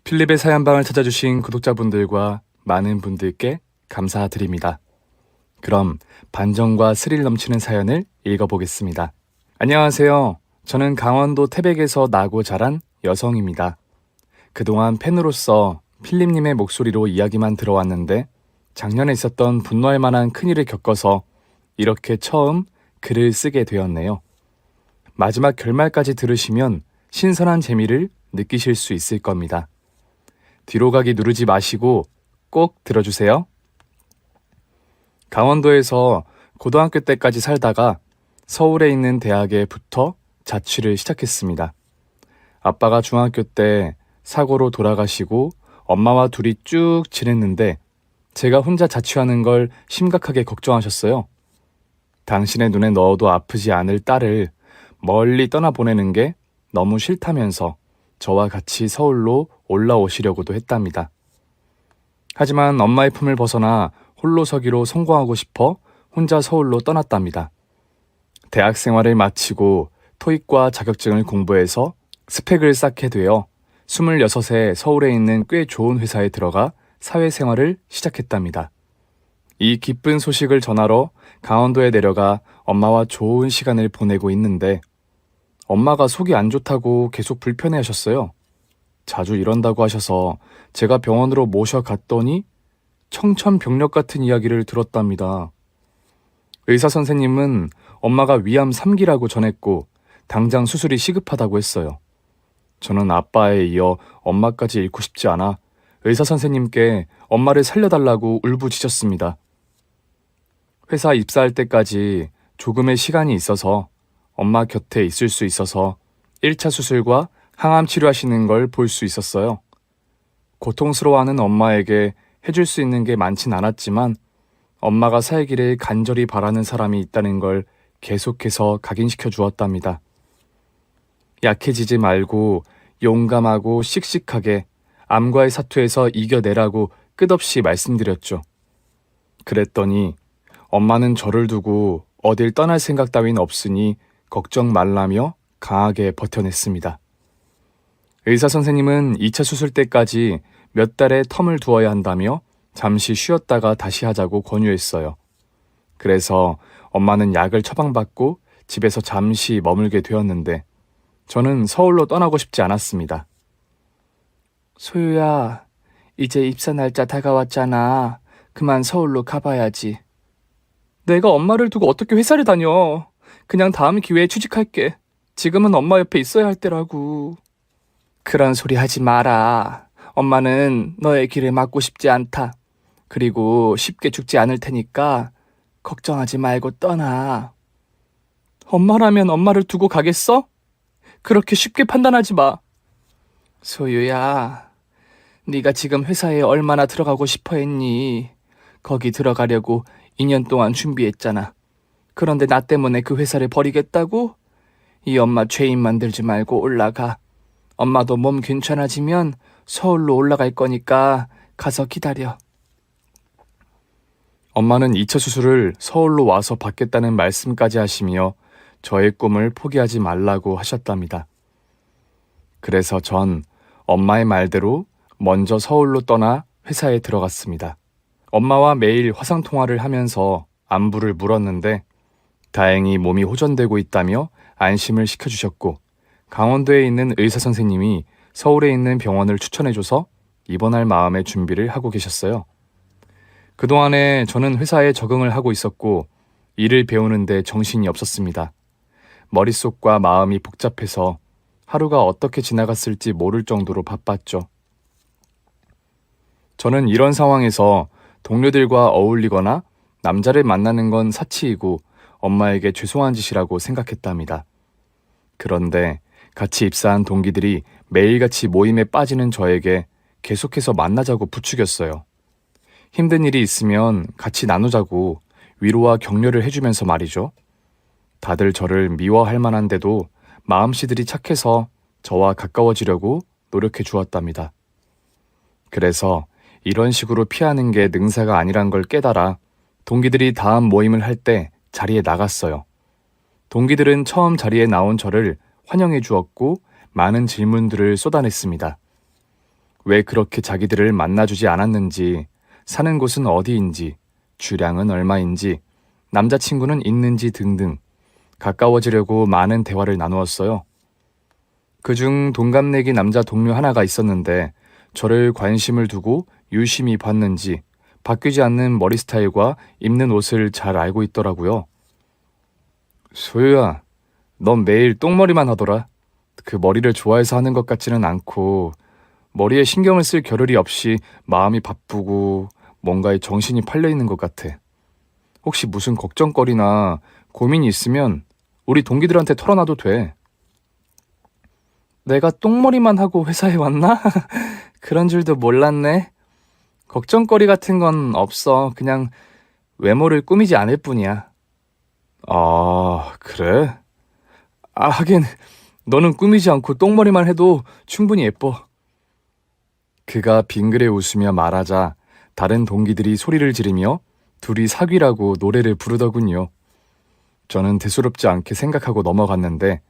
필립의 사연방을 찾아주신 구독자분들과 많은 분들께 감사드립니다. 그럼 반전과 스릴 넘치는 사연을 읽어보겠습니다. 안녕하세요. 저는 강원도 태백에서 나고 자란 여성입니다. 그동안 팬으로서 필립님의 목소리로 이야기만 들어왔는데 작년에 있었던 분노할 만한 큰일을 겪어서 이렇게 처음 글을 쓰게 되었네요. 마지막 결말까지 들으시면 신선한 재미를 느끼실 수 있을 겁니다. 뒤로 가기 누르지 마시고 꼭 들어주세요. 강원도에서 고등학교 때까지 살다가 서울에 있는 대학에 붙어 자취를 시작했습니다. 아빠가 중학교 때 사고로 돌아가시고 엄마와 둘이 쭉 지냈는데 제가 혼자 자취하는 걸 심각하게 걱정하셨어요. 당신의 눈에 넣어도 아프지 않을 딸을 멀리 떠나보내는 게 너무 싫다면서 저와 같이 서울로 올라오시려고도 했답니다. 하지만 엄마의 품을 벗어나 홀로 서기로 성공하고 싶어 혼자 서울로 떠났답니다. 대학 생활을 마치고 토익과 자격증을 공부해서 스펙을 쌓게 되어 26세 서울에 있는 꽤 좋은 회사에 들어가 사회생활을 시작했답니다. 이 기쁜 소식을 전하러 강원도에 내려가 엄마와 좋은 시간을 보내고 있는데 엄마가 속이 안 좋다고 계속 불편해하셨어요. 자주 이런다고 하셔서 제가 병원으로 모셔갔더니 청천벽력 같은 이야기를 들었답니다. 의사 선생님은 엄마가 위암 3기라고 전했고 당장 수술이 시급하다고 했어요. 저는 아빠에 이어 엄마까지 잃고 싶지 않아 의사 선생님께 엄마를 살려달라고 울부짖었습니다. 회사 입사할 때까지 조금의 시간이 있어서 엄마 곁에 있을 수 있어서 1차 수술과 항암 치료하시는 걸 볼 수 있었어요. 고통스러워하는 엄마에게 해줄 수 있는 게 많진 않았지만 엄마가 살기를 간절히 바라는 사람이 있다는 걸 계속해서 각인시켜 주었답니다. 약해지지 말고 용감하고 씩씩하게 암과의 사투에서 이겨내라고 끝없이 말씀드렸죠. 그랬더니 엄마는 저를 두고 어딜 떠날 생각 따윈 없으니 걱정 말라며 강하게 버텨냈습니다. 의사 선생님은 2차 수술 때까지 몇 달의 텀을 두어야 한다며 잠시 쉬었다가 다시 하자고 권유했어요. 그래서 엄마는 약을 처방받고 집에서 잠시 머물게 되었는데 저는 서울로 떠나고 싶지 않았습니다. 소유야, 이제 입사 날짜 다가왔잖아. 그만 서울로 가봐야지. 내가 엄마를 두고 어떻게 회사를 다녀? 그냥 다음 기회에 취직할게. 지금은 엄마 옆에 있어야 할 때라고. 그런 소리 하지 마라. 엄마는 너의 길을 막고 싶지 않다. 그리고 쉽게 죽지 않을 테니까 걱정하지 말고 떠나. 엄마라면 엄마를 두고 가겠어? 그렇게 쉽게 판단하지 마. 소유야, 네가 지금 회사에 얼마나 들어가고 싶어 했니? 거기 들어가려고 2년 동안 준비했잖아. 그런데 나 때문에 그 회사를 버리겠다고? 이 엄마 죄인 만들지 말고 올라가. 엄마도 몸 괜찮아지면 서울로 올라갈 거니까 가서 기다려. 엄마는 2차 수술을 서울로 와서 받겠다는 말씀까지 하시며 저의 꿈을 포기하지 말라고 하셨답니다. 그래서 전 엄마의 말대로 먼저 서울로 떠나 회사에 들어갔습니다. 엄마와 매일 화상통화를 하면서 안부를 물었는데 다행히 몸이 호전되고 있다며 안심을 시켜주셨고 강원도에 있는 의사 선생님이 서울에 있는 병원을 추천해줘서 입원할 마음의 준비를 하고 계셨어요. 그동안에 저는 회사에 적응을 하고 있었고 일을 배우는데 정신이 없었습니다. 머릿속과 마음이 복잡해서 하루가 어떻게 지나갔을지 모를 정도로 바빴죠. 저는 이런 상황에서 동료들과 어울리거나 남자를 만나는 건 사치이고 엄마에게 죄송한 짓이라고 생각했답니다. 그런데 같이 입사한 동기들이 매일같이 모임에 빠지는 저에게 계속해서 만나자고 부추겼어요. 힘든 일이 있으면 같이 나누자고 위로와 격려를 해주면서 말이죠. 다들 저를 미워할 만한데도 마음씨들이 착해서 저와 가까워지려고 노력해 주었답니다. 그래서 이런 식으로 피하는 게 능사가 아니란 걸 깨달아 동기들이 다음 모임을 할 때 자리에 나갔어요. 동기들은 처음 자리에 나온 저를 환영해 주었고 많은 질문들을 쏟아냈습니다. 왜 그렇게 자기들을 만나주지 않았는지, 사는 곳은 어디인지, 주량은 얼마인지, 남자친구는 있는지 등등 가까워지려고 많은 대화를 나누었어요. 그중 동갑내기 남자 동료 하나가 있었는데 저를 관심을 두고 유심히 봤는지 바뀌지 않는 머리 스타일과 입는 옷을 잘 알고 있더라고요. 소유야, 넌 매일 똥머리만 하더라. 그 머리를 좋아해서 하는 것 같지는 않고 머리에 신경을 쓸 겨를이 없이 마음이 바쁘고 뭔가에 정신이 팔려 있는 것 같아. 혹시 무슨 걱정거리나 고민이 있으면 우리 동기들한테 털어놔도 돼. 내가 똥머리만 하고 회사에 왔나? 그런 줄도 몰랐네. 걱정거리 같은 건 없어. 그냥 외모를 꾸미지 않을 뿐이야. 아, 그래? 하긴 너는 꾸미지 않고 똥머리만 해도 충분히 예뻐. 그가 빙그레 웃으며 말하자 다른 동기들이 소리를 지르며 둘이 사귀라고 노래를 부르더군요. 저는 대수롭지 않게 생각하고 넘어갔는데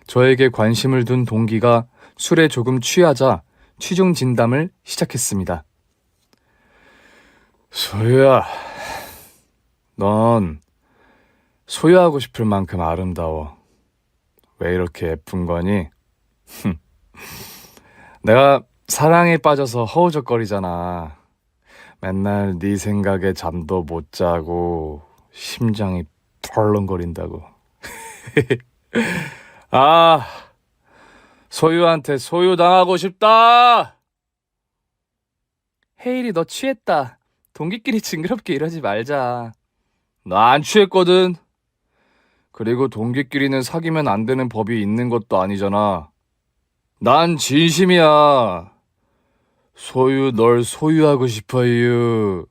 저에게 관심을 둔 동기가 술에 조금 취하자 취중 진담을 시작했습니다. 소유야, 넌 소유하고 싶을 만큼 아름다워. 왜 이렇게 예쁜 거니? 내가 사랑에 빠져서 허우적거리잖아. 맨날 네 생각에 잠도 못 자고 심장이 펄렁거린다고. 아, 소유한테 소유당하고 싶다! 헤일이 너 취했다. 동기끼리 징그럽게 이러지 말자. 나 안 취했거든. 그리고 동기끼리는 사귀면 안 되는 법이 있는 것도 아니잖아. 난 진심이야. 소유 널 소유하고 싶어요.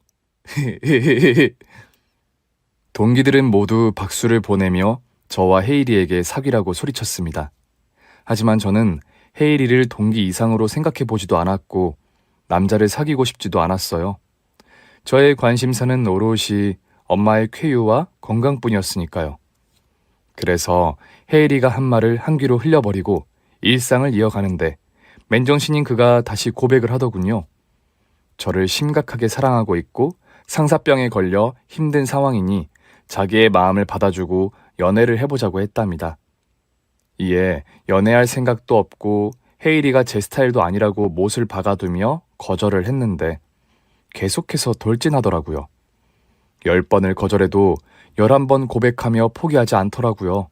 동기들은 모두 박수를 보내며 저와 헤이리에게 사귀라고 소리쳤습니다. 하지만 저는 헤이리를 동기 이상으로 생각해 보지도 않았고 남자를 사귀고 싶지도 않았어요. 저의 관심사는 오롯이 엄마의 쾌유와 건강뿐이었으니까요. 그래서 헤이리가 한 말을 한 귀로 흘려버리고 일상을 이어가는데 맨정신인 그가 다시 고백을 하더군요. 저를 심각하게 사랑하고 있고 상사병에 걸려 힘든 상황이니 자기의 마음을 받아주고 연애를 해보자고 했답니다. 이에 연애할 생각도 없고 헤이리가 제 스타일도 아니라고 못을 박아두며 거절을 했는데 계속해서 돌진하더라고요. 10번을 거절해도 11번 고백하며 포기하지 않더라고요.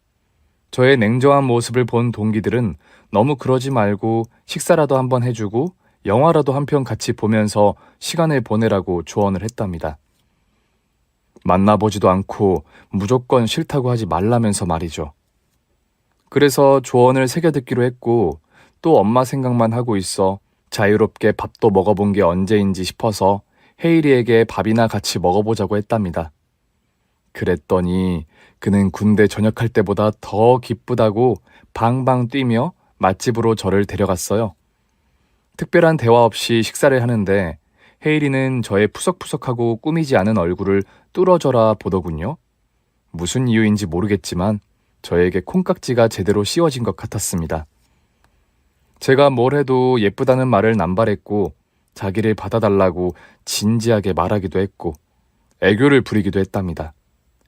저의 냉정한 모습을 본 동기들은 너무 그러지 말고 식사라도 한번 해주고 영화라도 한 편 같이 보면서 시간을 보내라고 조언을 했답니다. 만나보지도 않고 무조건 싫다고 하지 말라면서 말이죠. 그래서 조언을 새겨듣기로 했고 또 엄마 생각만 하고 있어 자유롭게 밥도 먹어본 게 언제인지 싶어서 헤이리에게 밥이나 같이 먹어보자고 했답니다. 그랬더니 그는 군대 전역할 때보다 더 기쁘다고 방방 뛰며 맛집으로 저를 데려갔어요. 특별한 대화 없이 식사를 하는데 헤이리는 저의 푸석푸석하고 꾸미지 않은 얼굴을 뚫어져라 보더군요. 무슨 이유인지 모르겠지만 저에게 콩깍지가 제대로 씌워진 것 같았습니다. 제가 뭘 해도 예쁘다는 말을 남발했고 자기를 받아달라고 진지하게 말하기도 했고 애교를 부리기도 했답니다.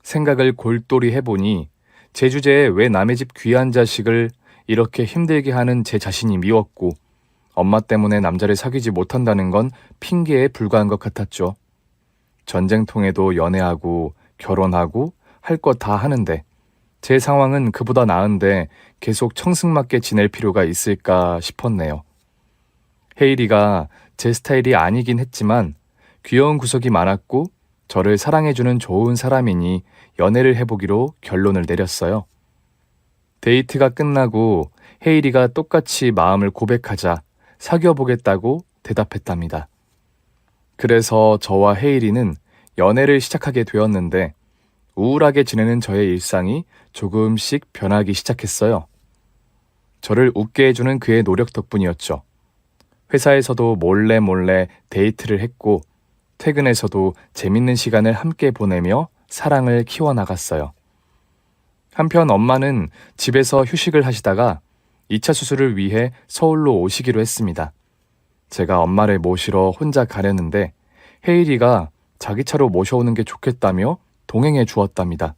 생각을 골똘히 해보니 제 주제에 왜 남의 집 귀한 자식을 이렇게 힘들게 하는 제 자신이 미웠고 엄마 때문에 남자를 사귀지 못한다는 건 핑계에 불과한 것 같았죠. 전쟁통에도 연애하고 결혼하고 할 거 다 하는데 제 상황은 그보다 나은데 계속 청승맞게 지낼 필요가 있을까 싶었네요. 헤이리가 제 스타일이 아니긴 했지만 귀여운 구석이 많았고 저를 사랑해주는 좋은 사람이니 연애를 해보기로 결론을 내렸어요. 데이트가 끝나고 헤이리가 똑같이 마음을 고백하자 사귀어보겠다고 대답했답니다. 그래서 저와 헤이리는 연애를 시작하게 되었는데 우울하게 지내는 저의 일상이 조금씩 변하기 시작했어요. 저를 웃게 해주는 그의 노력 덕분이었죠. 회사에서도 몰래 데이트를 했고 퇴근해서도 재밌는 시간을 함께 보내며 사랑을 키워나갔어요. 한편 엄마는 집에서 휴식을 하시다가 2차 수술을 위해 서울로 오시기로 했습니다. 제가 엄마를 모시러 혼자 가려는데 헤이리가 자기 차로 모셔오는 게 좋겠다며 동행해 주었답니다.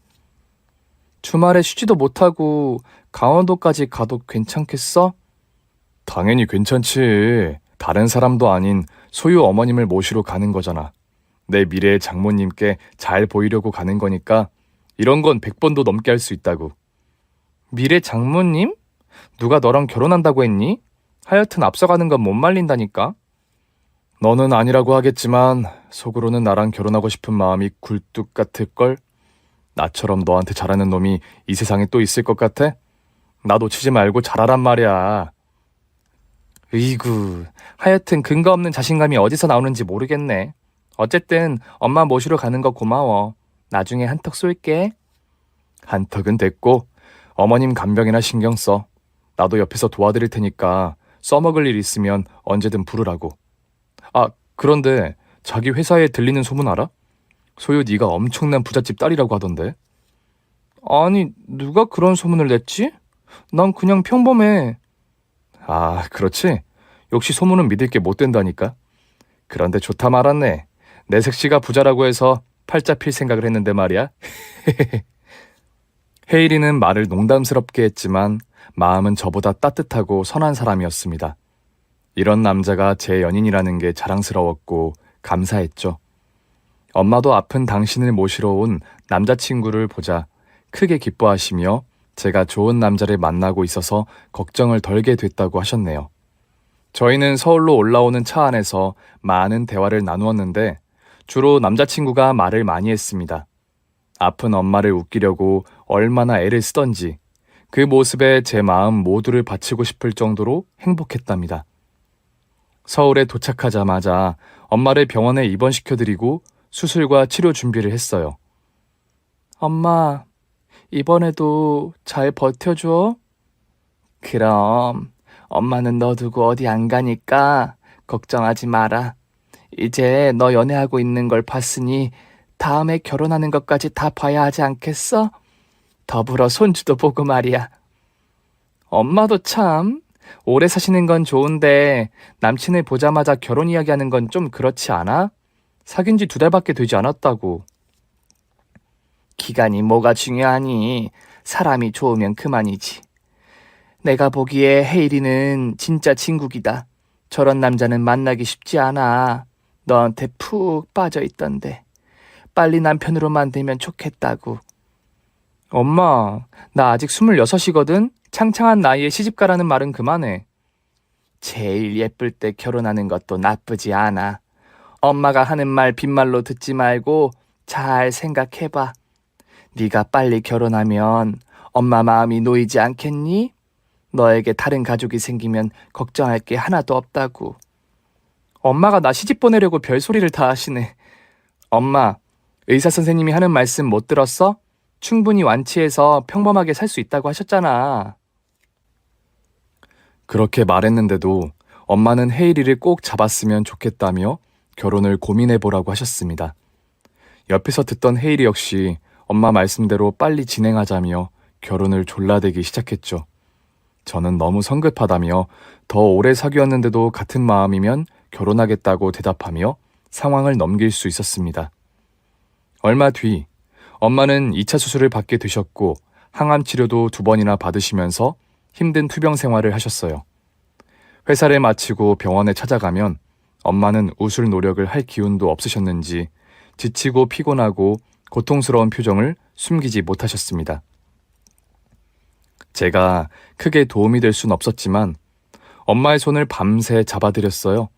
주말에 쉬지도 못하고 강원도까지 가도 괜찮겠어? 당연히 괜찮지. 다른 사람도 아닌 소유 어머님을 모시러 가는 거잖아. 내 미래의 장모님께 잘 보이려고 가는 거니까 이런 건 100번도 넘게 할 수 있다고. 미래 장모님? 누가 너랑 결혼한다고 했니? 하여튼 앞서가는 건 못 말린다니까. 너는 아니라고 하겠지만 속으로는 나랑 결혼하고 싶은 마음이 굴뚝 같을걸? 나처럼 너한테 잘하는 놈이 이 세상에 또 있을 것 같아? 나 놓치지 말고 잘하란 말이야. 으이구, 하여튼 근거 없는 자신감이 어디서 나오는지 모르겠네. 어쨌든 엄마 모시러 가는 거 고마워. 나중에 한턱 쏠게. 한턱은 됐고 어머님 간병이나 신경 써. 나도 옆에서 도와드릴 테니까 써먹을 일 있으면 언제든 부르라고. 아, 그런데 자기 회사에 들리는 소문 알아? 소유 네가 엄청난 부잣집 딸이라고 하던데. 아니, 누가 그런 소문을 냈지? 난 그냥 평범해. 아, 그렇지? 역시 소문은 믿을 게 못 된다니까. 그런데 좋다 말았네. 내 색시가 부자라고 해서 팔자 필 생각을 했는데 말이야. 헤이리는 말을 농담스럽게 했지만 마음은 저보다 따뜻하고 선한 사람이었습니다. 이런 남자가 제 연인이라는 게 자랑스러웠고 감사했죠. 엄마도 아픈 당신을 모시러 온 남자친구를 보자 크게 기뻐하시며 제가 좋은 남자를 만나고 있어서 걱정을 덜게 됐다고 하셨네요. 저희는 서울로 올라오는 차 안에서 많은 대화를 나누었는데 주로 남자친구가 말을 많이 했습니다. 아픈 엄마를 웃기려고 얼마나 애를 쓰던지 그 모습에 제 마음 모두를 바치고 싶을 정도로 행복했답니다. 서울에 도착하자마자 엄마를 병원에 입원시켜드리고 수술과 치료 준비를 했어요. 엄마, 이번에도 잘 버텨줘. 그럼 엄마는 너 두고 어디 안 가니까 걱정하지 마라. 이제 너 연애하고 있는 걸 봤으니 다음에 결혼하는 것까지 다 봐야 하지 않겠어? 더불어 손주도 보고 말이야. 엄마도 참, 오래 사시는 건 좋은데 남친을 보자마자 결혼 이야기하는 건 좀 그렇지 않아? 사귄 지 2달밖에 되지 않았다고. 기간이 뭐가 중요하니? 사람이 좋으면 그만이지. 내가 보기에 헤이리는 진짜 진국이다. 저런 남자는 만나기 쉽지 않아. 너한테 푹 빠져있던데. 빨리 남편으로 만들면 좋겠다고. 엄마, 나 아직 26이거든? 창창한 나이에 시집가라는 말은 그만해. 제일 예쁠 때 결혼하는 것도 나쁘지 않아. 엄마가 하는 말 빈말로 듣지 말고 잘 생각해봐. 네가 빨리 결혼하면 엄마 마음이 놓이지 않겠니? 너에게 다른 가족이 생기면 걱정할 게 하나도 없다고. 엄마가 나 시집 보내려고 별소리를 다 하시네. 엄마, 의사 선생님이 하는 말씀 못 들었어? 충분히 완치해서 평범하게 살 수 있다고 하셨잖아. 그렇게 말했는데도 엄마는 헤이리를 꼭 잡았으면 좋겠다며 결혼을 고민해보라고 하셨습니다. 옆에서 듣던 헤이리 역시 엄마 말씀대로 빨리 진행하자며 결혼을 졸라대기 시작했죠. 저는 너무 성급하다며 더 오래 사귀었는데도 같은 마음이면 결혼하겠다고 대답하며 상황을 넘길 수 있었습니다. 얼마 뒤 엄마는 2차 수술을 받게 되셨고 항암 치료도 2번이나 받으시면서 힘든 투병 생활을 하셨어요. 회사를 마치고 병원에 찾아가면 엄마는 웃을 노력을 할 기운도 없으셨는지 지치고 피곤하고 고통스러운 표정을 숨기지 못하셨습니다. 제가 크게 도움이 될 순 없었지만 엄마의 손을 밤새 잡아드렸어요.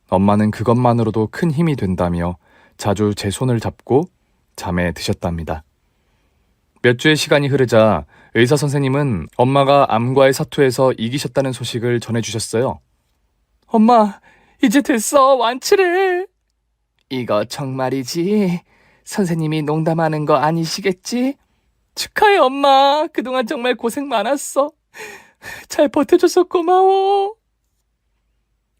엄마는 그것만으로도 큰 힘이 된다며 자주 제 손을 잡고 잠에 드셨답니다. 몇 주의 시간이 흐르자 의사 선생님은 엄마가 암과의 사투에서 이기셨다는 소식을 전해주셨어요. 엄마, 이제 됐어. 완치래. 이거 정말이지? 선생님이 농담하는 거 아니시겠지? 축하해, 엄마. 그동안 정말 고생 많았어. 잘 버텨줘서 고마워.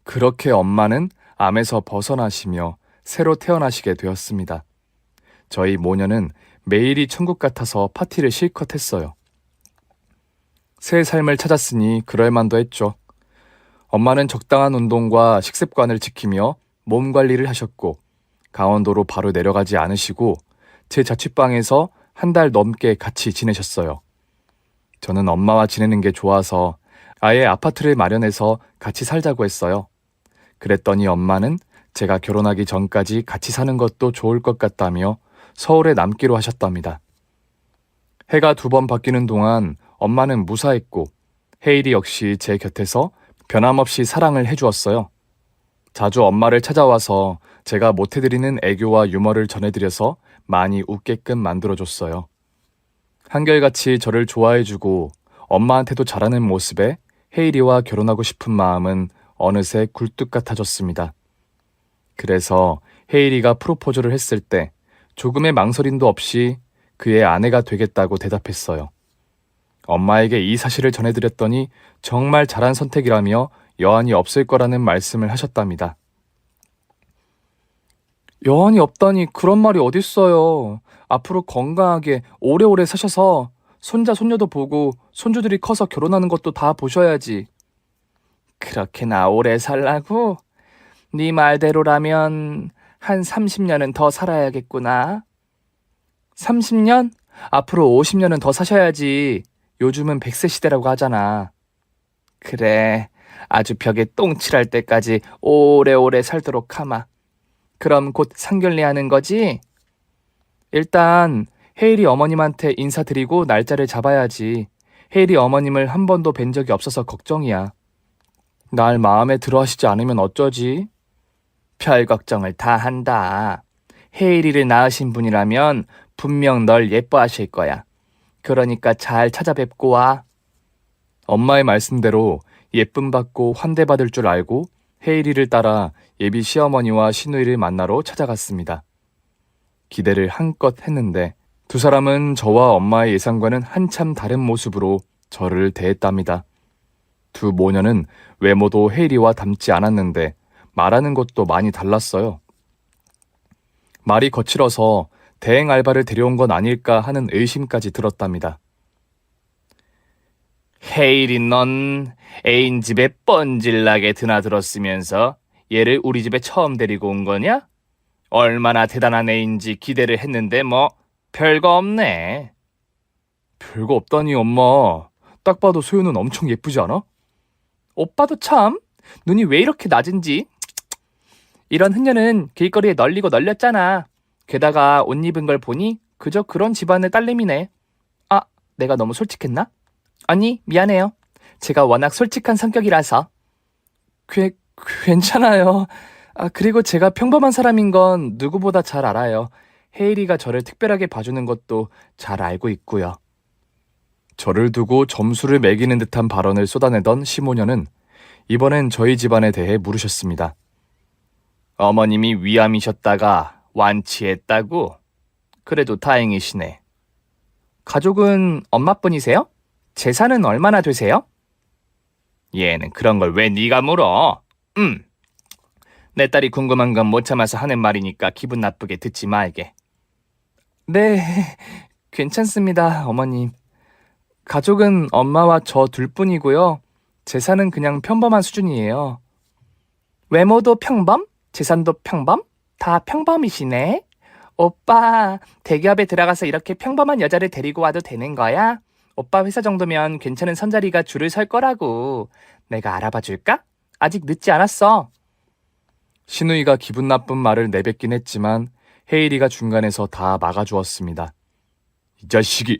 그렇게 엄마는 암에서 벗어나시며 새로 태어나시게 되었습니다. 저희 모녀는 매일이 천국 같아서 파티를 실컷 했어요. 새 삶을 찾았으니 그럴만도 했죠. 엄마는 적당한 운동과 식습관을 지키며 몸 관리를 하셨고 강원도로 바로 내려가지 않으시고 제 자취방에서 한 달 넘게 같이 지내셨어요. 저는 엄마와 지내는 게 좋아서 아예 아파트를 마련해서 같이 살자고 했어요. 그랬더니 엄마는 제가 결혼하기 전까지 같이 사는 것도 좋을 것 같다며 서울에 남기로 하셨답니다. 해가 2번 바뀌는 동안 엄마는 무사했고 헤일이 역시 제 곁에서 변함없이 사랑을 해주었어요. 자주 엄마를 찾아와서 제가 못해드리는 애교와 유머를 전해드려서 많이 웃게끔 만들어줬어요. 한결같이 저를 좋아해주고 엄마한테도 잘하는 모습에 헤일이와 결혼하고 싶은 마음은 어느새 굴뚝 같아졌습니다. 그래서 헤일이가 프로포즈를 했을 때 조금의 망설임도 없이 그의 아내가 되겠다고 대답했어요. 엄마에게 이 사실을 전해드렸더니 정말 잘한 선택이라며 여한이 없을 거라는 말씀을 하셨답니다. 여한이 없다니 그런 말이 어딨어요. 앞으로 건강하게 오래오래 사셔서 손자 손녀도 보고 손주들이 커서 결혼하는 것도 다 보셔야지. 그렇게나 오래 살라고? 네 말대로라면 한 30년은 더 살아야겠구나. 30년? 앞으로 50년은 더 사셔야지. 요즘은 100세 시대라고 하잖아. 그래, 아주 벽에 똥칠할 때까지 오래오래 살도록 하마. 그럼 곧 상견례하는 거지? 일단 헤일이 어머님한테 인사드리고 날짜를 잡아야지. 헤일이 어머님을 한 번도 뵌 적이 없어서 걱정이야. 날 마음에 들어 하시지 않으면 어쩌지? 별 걱정을 다 한다. 헤일이를 낳으신 분이라면 분명 널 예뻐하실 거야. 그러니까 잘 찾아뵙고 와. 엄마의 말씀대로 예쁨 받고 환대받을 줄 알고 헤일이를 따라 예비 시어머니와 시누이를 만나러 찾아갔습니다. 기대를 한껏 했는데 두 사람은 저와 엄마의 예상과는 한참 다른 모습으로 저를 대했답니다. 두 모녀는 외모도 헤일이와 닮지 않았는데 말하는 것도 많이 달랐어요. 말이 거칠어서 대행 알바를 데려온 건 아닐까 하는 의심까지 들었답니다. 헤일이 넌 애인 집에 뻔질나게 드나들었으면서 얘를 우리 집에 처음 데리고 온 거냐? 얼마나 대단한 애인지 기대를 했는데 뭐 별거 없네. 별거 없다니 엄마. 딱 봐도 소유는 엄청 예쁘지 않아? 오빠도 참 눈이 왜 이렇게 낮은지. 이런 흔녀는 길거리에 널리고 널렸잖아. 게다가 옷 입은 걸 보니 그저 그런 집안의 딸내미네. 아, 내가 너무 솔직했나? 아니, 미안해요. 제가 워낙 솔직한 성격이라서. 괜찮아요. 그리고 제가 평범한 사람인 건 누구보다 잘 알아요. 헤일이가 저를 특별하게 봐주는 것도 잘 알고 있고요. 저를 두고 점수를 매기는 듯한 발언을 쏟아내던 시모녀는 이번엔 저희 집안에 대해 물으셨습니다. 어머님이 위암이셨다가 완치했다고? 그래도 다행이시네. 가족은 엄마뿐이세요? 재산은 얼마나 되세요? 얘는 그런 걸 왜 네가 물어? 내 딸이 궁금한 건 못 참아서 하는 말이니까 기분 나쁘게 듣지 말게. 네, 괜찮습니다, 어머님. 가족은 엄마와 저 둘뿐이고요. 재산은 그냥 평범한 수준이에요. 외모도 평범? 재산도 평범? 다 평범이시네? 오빠, 대기업에 들어가서 이렇게 평범한 여자를 데리고 와도 되는 거야? 오빠 회사 정도면 괜찮은 선자리가 줄을 설 거라고. 내가 알아봐 줄까? 아직 늦지 않았어. 시누이가 기분 나쁜 말을 내뱉긴 했지만 헤일이가 중간에서 다 막아주었습니다. 이 자식이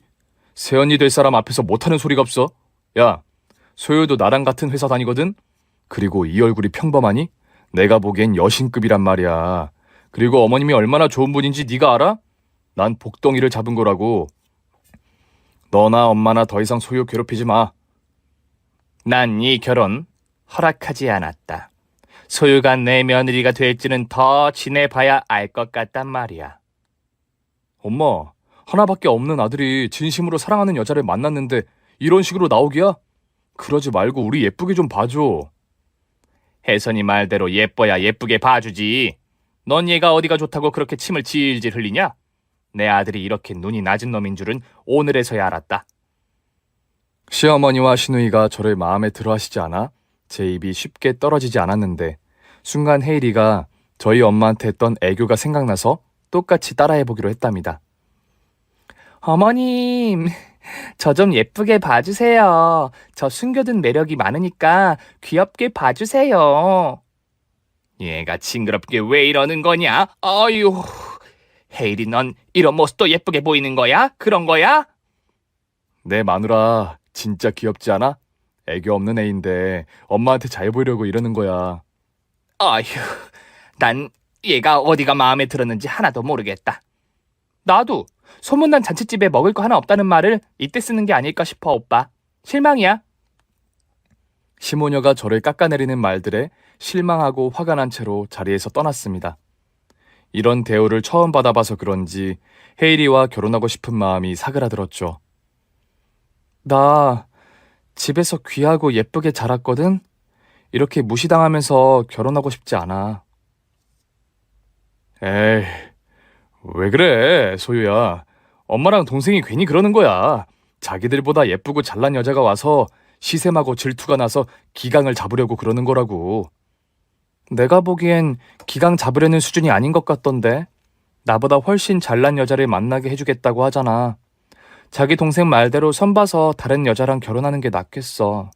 새언니 될 사람 앞에서 못하는 소리가 없어? 야, 소유도 나랑 같은 회사 다니거든? 그리고 이 얼굴이 평범하니? 내가 보기엔 여신급이란 말이야. 그리고 어머님이 얼마나 좋은 분인지 네가 알아? 난 복덩이를 잡은 거라고. 너나 엄마나 더 이상 소유 괴롭히지 마. 난 이 결혼 허락하지 않았다. 소유가 내 며느리가 될지는 더 지내봐야 알 것 같단 말이야. 엄마, 하나밖에 없는 아들이 진심으로 사랑하는 여자를 만났는데 이런 식으로 나오기야? 그러지 말고 우리 예쁘게 좀 봐줘. 혜선이 말대로 예뻐야 예쁘게 봐주지. 넌 얘가 어디가 좋다고 그렇게 침을 질질 흘리냐? 내 아들이 이렇게 눈이 낮은 놈인 줄은 오늘에서야 알았다. 시어머니와 시누이가 저를 마음에 들어 하시지 않아 제 입이 쉽게 떨어지지 않았는데 순간 헤이리가 저희 엄마한테 했던 애교가 생각나서 똑같이 따라해보기로 했답니다. 어머님, 저 좀 예쁘게 봐주세요. 저 숨겨둔 매력이 많으니까 귀엽게 봐주세요. 얘가 징그럽게 왜 이러는 거냐? 어휴, 헤이리 넌 이런 모습도 예쁘게 보이는 거야? 그런 거야? 내 마누라 진짜 귀엽지 않아? 애교 없는 애인데 엄마한테 잘 보이려고 이러는 거야. 어휴, 난 얘가 어디가 마음에 들었는지 하나도 모르겠다. 나도 소문난 잔칫집에 먹을 거 하나 없다는 말을 이때 쓰는 게 아닐까 싶어, 오빠. 실망이야. 시모녀가 저를 깎아내리는 말들에 실망하고 화가 난 채로 자리에서 떠났습니다. 이런 대우를 처음 받아봐서 그런지 헤이리와 결혼하고 싶은 마음이 사그라들었죠. 나 집에서 귀하고 예쁘게 자랐거든? 이렇게 무시당하면서 결혼하고 싶지 않아. 에이, 왜 그래, 소유야. 엄마랑 동생이 괜히 그러는 거야. 자기들보다 예쁘고 잘난 여자가 와서 시샘하고 질투가 나서 기강을 잡으려고 그러는 거라고. 내가 보기엔 기강 잡으려는 수준이 아닌 것 같던데. 나보다 훨씬 잘난 여자를 만나게 해주겠다고 하잖아. 자기 동생 말대로 선봐서 다른 여자랑 결혼하는 게 낫겠어.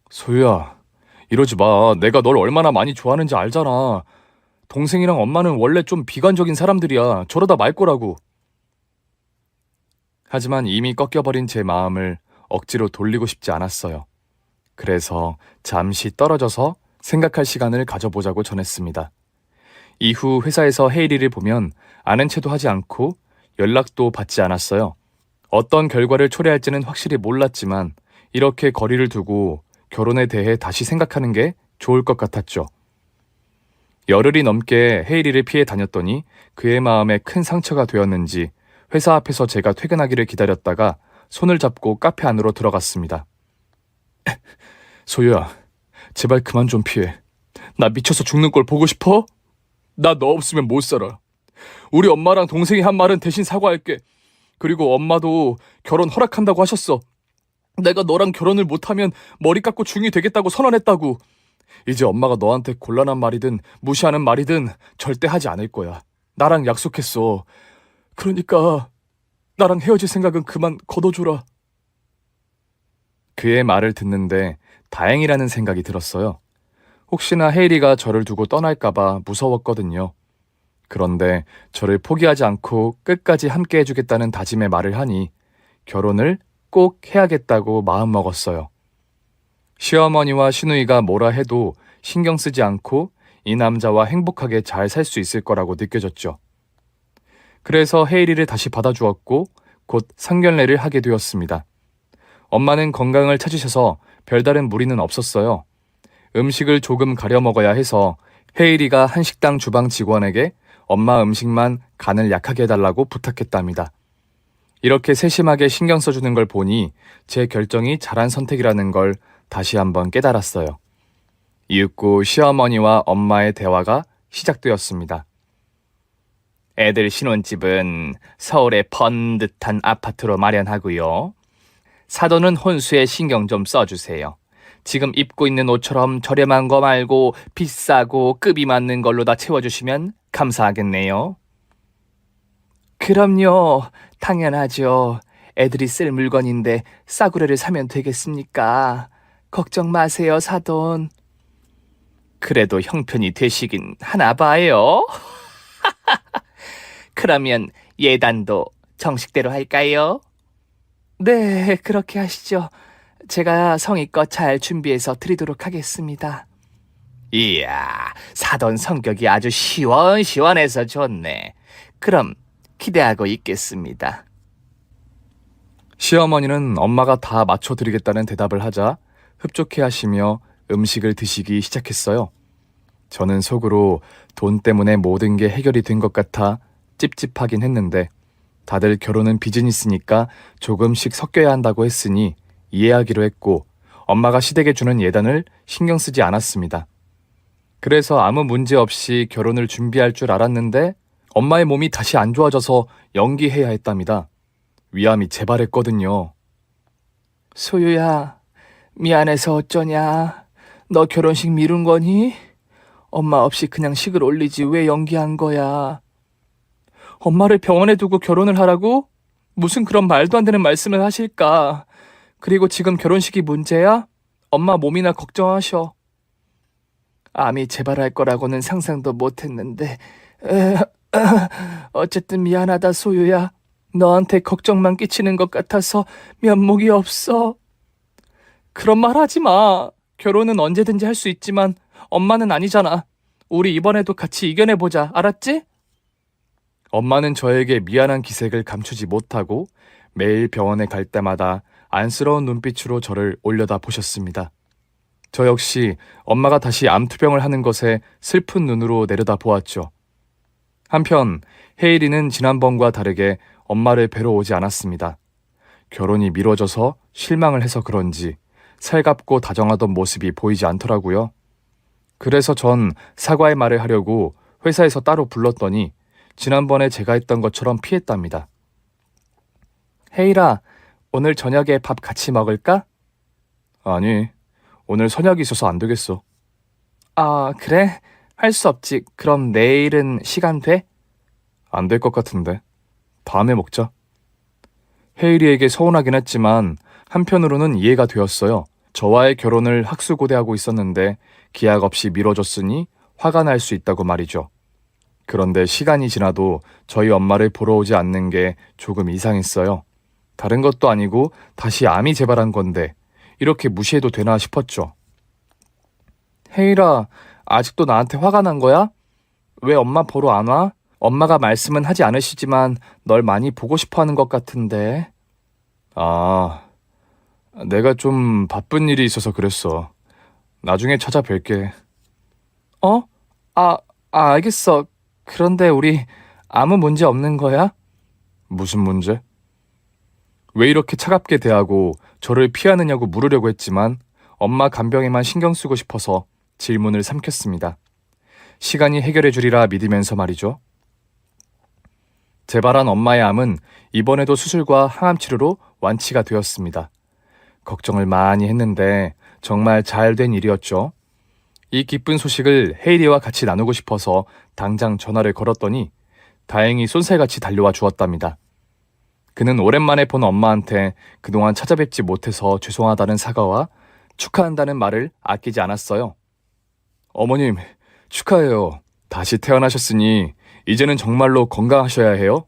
소유야, 이러지 마. 내가 널 얼마나 많이 좋아하는지 알잖아. 동생이랑 엄마는 원래 좀 비관적인 사람들이야. 저러다 말 거라고. 하지만 이미 꺾여버린 제 마음을 억지로 돌리고 싶지 않았어요. 그래서 잠시 떨어져서 생각할 시간을 가져보자고 전했습니다. 이후 회사에서 헤이리를 보면 아는 체도 하지 않고 연락도 받지 않았어요. 어떤 결과를 초래할지는 확실히 몰랐지만 이렇게 거리를 두고 결혼에 대해 다시 생각하는 게 좋을 것 같았죠. 열흘이 넘게 헤이리를 피해 다녔더니 그의 마음에 큰 상처가 되었는지 회사 앞에서 제가 퇴근하기를 기다렸다가 손을 잡고 카페 안으로 들어갔습니다. 소유야, 제발 그만 좀 피해. 나 미쳐서 죽는 걸 보고 싶어? 나 너 없으면 못 살아. 우리 엄마랑 동생이 한 말은 대신 사과할게. 그리고 엄마도 결혼 허락한다고 하셨어. 내가 너랑 결혼을 못하면 머리 깎고 중이 되겠다고 선언했다고. 이제 엄마가 너한테 곤란한 말이든 무시하는 말이든 절대 하지 않을 거야. 나랑 약속했어. 그러니까 나랑 헤어질 생각은 그만 거둬줘라. 그의 말을 듣는데 다행이라는 생각이 들었어요. 혹시나 헤이리가 저를 두고 떠날까봐 무서웠거든요. 그런데 저를 포기하지 않고 끝까지 함께 해주겠다는 다짐의 말을 하니 결혼을 꼭 해야겠다고 마음먹었어요. 시어머니와 시누이가 뭐라 해도 신경 쓰지 않고 이 남자와 행복하게 잘 살 수 있을 거라고 느껴졌죠. 그래서 헤이리를 다시 받아주었고 곧 상견례를 하게 되었습니다. 엄마는 건강을 찾으셔서 별다른 무리는 없었어요. 음식을 조금 가려 먹어야 해서 헤이리가 한식당 주방 직원에게 엄마 음식만 간을 약하게 해달라고 부탁했답니다. 이렇게 세심하게 신경 써주는 걸 보니 제 결정이 잘한 선택이라는 걸 다시 한번 깨달았어요. 이윽고 시어머니와 엄마의 대화가 시작되었습니다. 애들 신혼집은 서울의 번듯한 아파트로 마련하고요. 사돈은 혼수에 신경 좀 써주세요. 지금 입고 있는 옷처럼 저렴한 거 말고 비싸고 급이 맞는 걸로 다 채워주시면 감사하겠네요. 그럼요. 당연하죠. 애들이 쓸 물건인데 싸구려를 사면 되겠습니까? 걱정 마세요, 사돈. 그래도 형편이 되시긴 하나 봐요. 그러면 예단도 정식대로 할까요? 네, 그렇게 하시죠. 제가 성의껏 잘 준비해서 드리도록 하겠습니다. 이야, 사돈 성격이 아주 시원시원해서 좋네. 그럼 기대하고 있겠습니다. 시어머니는 엄마가 다 맞춰드리겠다는 대답을 하자 흡족해 하시며 음식을 드시기 시작했어요. 저는 속으로 돈 때문에 모든 게 해결이 된 것 같아 찝찝하긴 했는데 다들 결혼은 비즈니스니까 조금씩 섞여야 한다고 했으니 이해하기로 했고 엄마가 시댁에 주는 예단을 신경 쓰지 않았습니다. 그래서 아무 문제 없이 결혼을 준비할 줄 알았는데 엄마의 몸이 다시 안 좋아져서 연기해야 했답니다. 위암이 재발했거든요. 소유야, 미안해서 어쩌냐. 너 결혼식 미룬 거니? 엄마 없이 그냥 식을 올리지 왜 연기한 거야? 엄마를 병원에 두고 결혼을 하라고? 무슨 그런 말도 안 되는 말씀을 하실까? 그리고 지금 결혼식이 문제야? 엄마 몸이나 걱정하셔. 암이 재발할 거라고는 상상도 못했는데 어쨌든 미안하다 소유야. 너한테 걱정만 끼치는 것 같아서 면목이 없어. 그런 말 하지 마. 결혼은 언제든지 할 수 있지만 엄마는 아니잖아. 우리 이번에도 같이 이겨내보자. 알았지? 엄마는 저에게 미안한 기색을 감추지 못하고 매일 병원에 갈 때마다 안쓰러운 눈빛으로 저를 올려다 보셨습니다. 저 역시 엄마가 다시 암투병을 하는 것에 슬픈 눈으로 내려다 보았죠. 한편 헤이리는 지난번과 다르게 엄마를 뵈러 오지 않았습니다. 결혼이 미뤄져서 실망을 해서 그런지 살갑고 다정하던 모습이 보이지 않더라고요. 그래서 전 사과의 말을 하려고 회사에서 따로 불렀더니 지난번에 제가 했던 것처럼 피했답니다. 헤이라, 오늘 저녁에 밥 같이 먹을까? 아니, 오늘 선약이 있어서 안 되겠어. 아, 그래? 할 수 없지. 그럼 내일은 시간 돼? 안 될 것 같은데. 다음에 먹자. 헤이리에게 서운하긴 했지만 한편으로는 이해가 되었어요. 저와의 결혼을 학수고대하고 있었는데 기약 없이 미뤄졌으니 화가 날 수 있다고 말이죠. 그런데 시간이 지나도 저희 엄마를 보러 오지 않는 게 조금 이상했어요. 다른 것도 아니고 다시 암이 재발한 건데 이렇게 무시해도 되나 싶었죠. 헤이라, 아직도 나한테 화가 난 거야? 왜 엄마 보러 안 와? 엄마가 말씀은 하지 않으시지만 널 많이 보고 싶어 하는 것 같은데. 아, 내가 좀 바쁜 일이 있어서 그랬어. 나중에 찾아뵐게. 어? 알겠어. 그런데 우리 아무 문제 없는 거야? 무슨 문제? 왜 이렇게 차갑게 대하고 저를 피하느냐고 물으려고 했지만 엄마 간병에만 신경 쓰고 싶어서 질문을 삼켰습니다. 시간이 해결해 주리라 믿으면서 말이죠. 재발한 엄마의 암은 이번에도 수술과 항암 치료로 완치가 되었습니다. 걱정을 많이 했는데 정말 잘 된 일이었죠. 이 기쁜 소식을 헤이리와 같이 나누고 싶어서 당장 전화를 걸었더니 다행히 쏜살같이 달려와 주었답니다. 그는 오랜만에 본 엄마한테 그동안 찾아뵙지 못해서 죄송하다는 사과와 축하한다는 말을 아끼지 않았어요. 어머님, 축하해요. 다시 태어나셨으니 이제는 정말로 건강하셔야 해요.